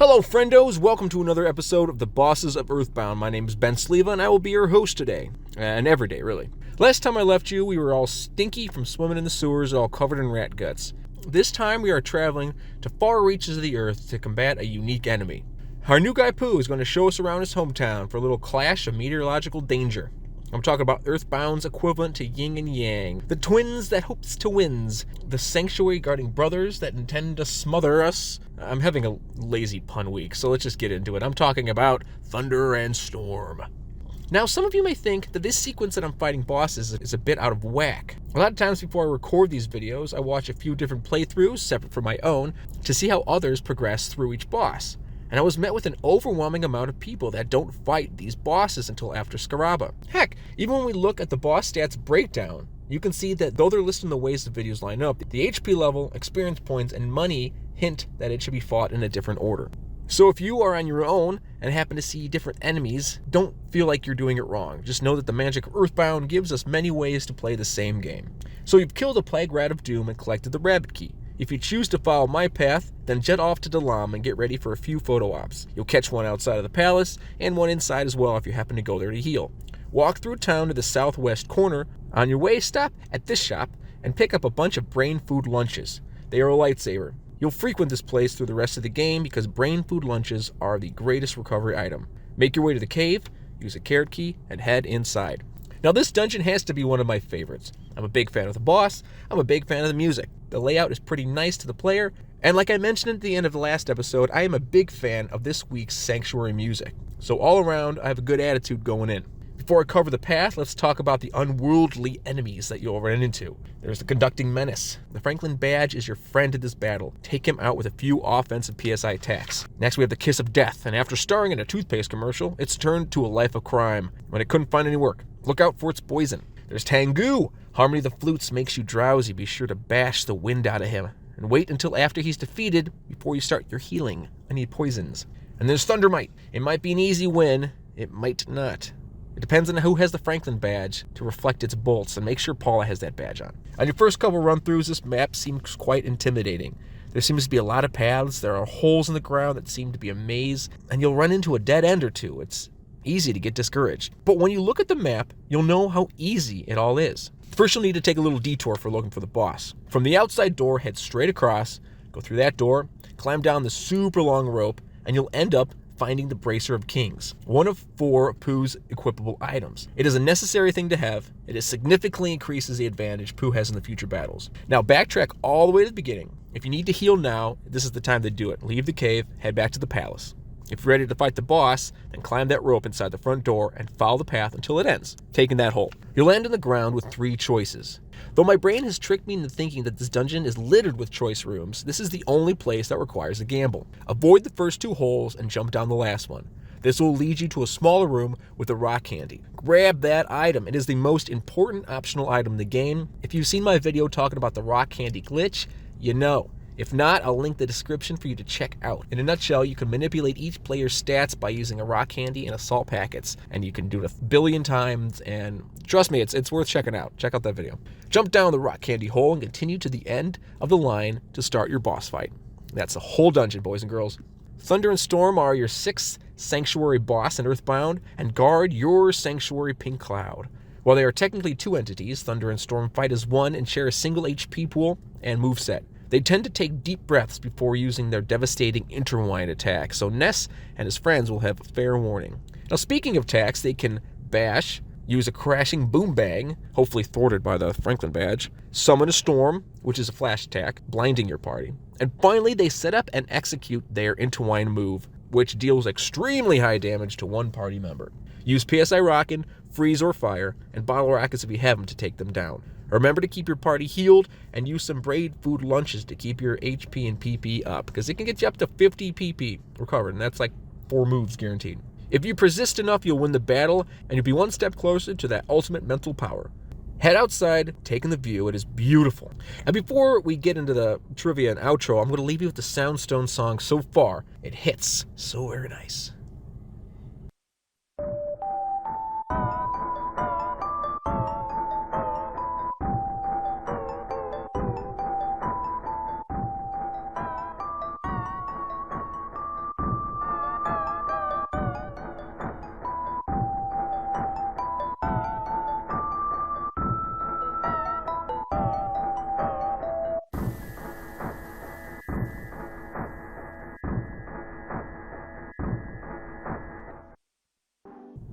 Hello friendos, welcome to another episode of the Bosses of Earthbound. My name is Ben Sleva and I will be your host today, and every day really. Last time I left you, we were all stinky from swimming in the sewers, all covered in rat guts. This time we are traveling to far reaches of the earth to combat a unique enemy. Our new guy Pooh is going to show us around his hometown for a little clash of meteorological danger. I'm talking about Earthbound's equivalent to yin and yang, the twins that hopes to wins, the sanctuary guarding brothers that intend to smother us. I'm having a lazy pun week, so let's just get into it. I'm talking about Thunder and Storm. Now, some of you may think that this sequence that I'm fighting bosses is a bit out of whack. A lot of times before I record these videos, I watch a few different playthroughs, separate from my own, to see how others progress through each boss. And I was met with an overwhelming amount of people that don't fight these bosses until after Scaraba. Heck, even when we look at the boss stats breakdown, you can see that though they're listing the ways the videos line up, the HP level, experience points, and money hint that it should be fought in a different order. So if you are on your own and happen to see different enemies, don't feel like you're doing it wrong. Just know that the magic of Earthbound gives us many ways to play the same game. So you've killed a Plague Rat of Doom and collected the Rabbit Key. If you choose to follow my path, then jet off to Dalam and get ready for a few photo ops. You'll catch one outside of the palace, and one inside as well if you happen to go there to heal. Walk through town to the southwest corner. On your way, stop at this shop and pick up a bunch of brain food lunches. They are a lifesaver. You'll frequent this place through the rest of the game because brain food lunches are the greatest recovery item. Make your way to the cave, use a carrot key, and head inside. Now this dungeon has to be one of my favorites. I'm a big fan of the boss, I'm a big fan of the music. The layout is pretty nice to the player, and like I mentioned at the end of the last episode, I am a big fan of this week's Sanctuary music. So all around, I have a good attitude going in. Before I cover the path, let's talk about the unworldly enemies that you'll run into. There's the Conducting Menace. The Franklin Badge is your friend in this battle. Take him out with a few offensive PSI attacks. Next we have the Kiss of Death, and after starring in a toothpaste commercial, it's turned to a life of crime when it couldn't find any work. Look out for its poison. There's Tengu. Harmony of the Flutes makes you drowsy. Be sure to bash the wind out of him. And wait until after he's defeated before you start your healing. Any poisons. And there's Thundermite. It might be an easy win. It might not. It depends on who has the Franklin badge to reflect its bolts, and make sure Paula has that badge on. On your first couple run-throughs, this map seems quite intimidating. There seems to be a lot of paths, there are holes in the ground that seem to be a maze, and you'll run into a dead end or two. It's easy to get discouraged. But when you look at the map, you'll know how easy it all is. First, you'll need to take a little detour for looking for the boss. From the outside door, head straight across, go through that door, climb down the super long rope, and you'll end up finding the Bracer of Kings, one of 4 of Pooh's equipable items. It is a necessary thing to have. It significantly increases the advantage Pooh has in the future battles. Now backtrack all the way to the beginning. If you need to heal now, this is the time to do it. Leave the cave, head back to the palace. If you're ready to fight the boss, then climb that rope inside the front door and follow the path until it ends, taking that hole. You'll land on the ground with 3 choices. Though my brain has tricked me into thinking that this dungeon is littered with choice rooms, this is the only place that requires a gamble. Avoid the first 2 holes and jump down the last one. This will lead you to a smaller room with a rock candy. Grab that item. It is the most important optional item in the game. If you've seen my video talking about the rock candy glitch, you know. If not, I'll link the description for you to check out. In a nutshell, you can manipulate each player's stats by using a rock candy and assault packets, and you can do it 1 billion times, and trust me, it's worth checking out. Check out that video. Jump down the rock candy hole and continue to the end of the line to start your boss fight. That's the whole dungeon, boys and girls. Thunder and Storm are your 6th Sanctuary boss in Earthbound, and guard your Sanctuary Pink Cloud. While they are technically 2 entities, Thunder and Storm fight as one and share a single HP pool and moveset. They tend to take deep breaths before using their devastating intertwined attack, so Ness and his friends will have fair warning. Now speaking of attacks, they can bash, use a crashing boom bang, hopefully thwarted by the Franklin badge, summon a storm, which is a flash attack, blinding your party, and finally they set up and execute their intertwine move, which deals extremely high damage to one party member. Use PSI Rockin', Freeze or Fire, and Bottle Rockets if you have them to take them down. Remember to keep your party healed and use some braid food lunches to keep your HP and PP up, because it can get you up to 50 PP recovered, and that's like 4 moves guaranteed. If you persist enough, you'll win the battle, and you'll be one step closer to that ultimate mental power. Head outside, take in the view. It is beautiful. And before we get into the trivia and outro, I'm going to leave you with the Soundstone song So Far. It hits so very nice.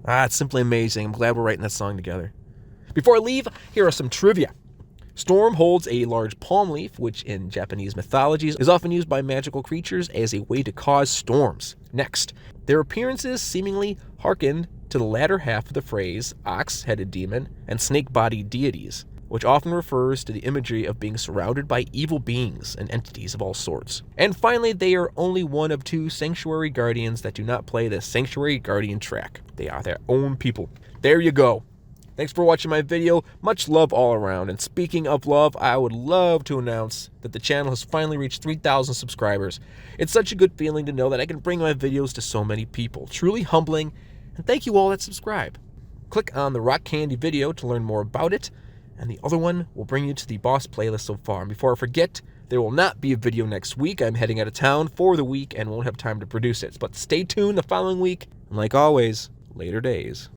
It's simply amazing. I'm glad we're writing that song together. Before I leave, here are some trivia. Storm holds a large palm leaf, which in Japanese mythologies is often used by magical creatures as a way to cause storms. Next, their appearances seemingly hearken to the latter half of the phrase ox-headed demon and snake-bodied deities, which often refers to the imagery of being surrounded by evil beings and entities of all sorts. And finally, they are only one of 2 sanctuary guardians that do not play the sanctuary guardian track. They are their own people. There you go. Thanks for watching my video. Much love all around. And speaking of love, I would love to announce that the channel has finally reached 3,000 subscribers. It's such a good feeling to know that I can bring my videos to so many people. Truly humbling, and thank you all that subscribe. Click on the Rock Candy video to learn more about it, and the other one will bring you to the boss playlist so far. And before I forget, there will not be a video next week. I'm heading out of town for the week and won't have time to produce it. But stay tuned the following week, and like always, later days.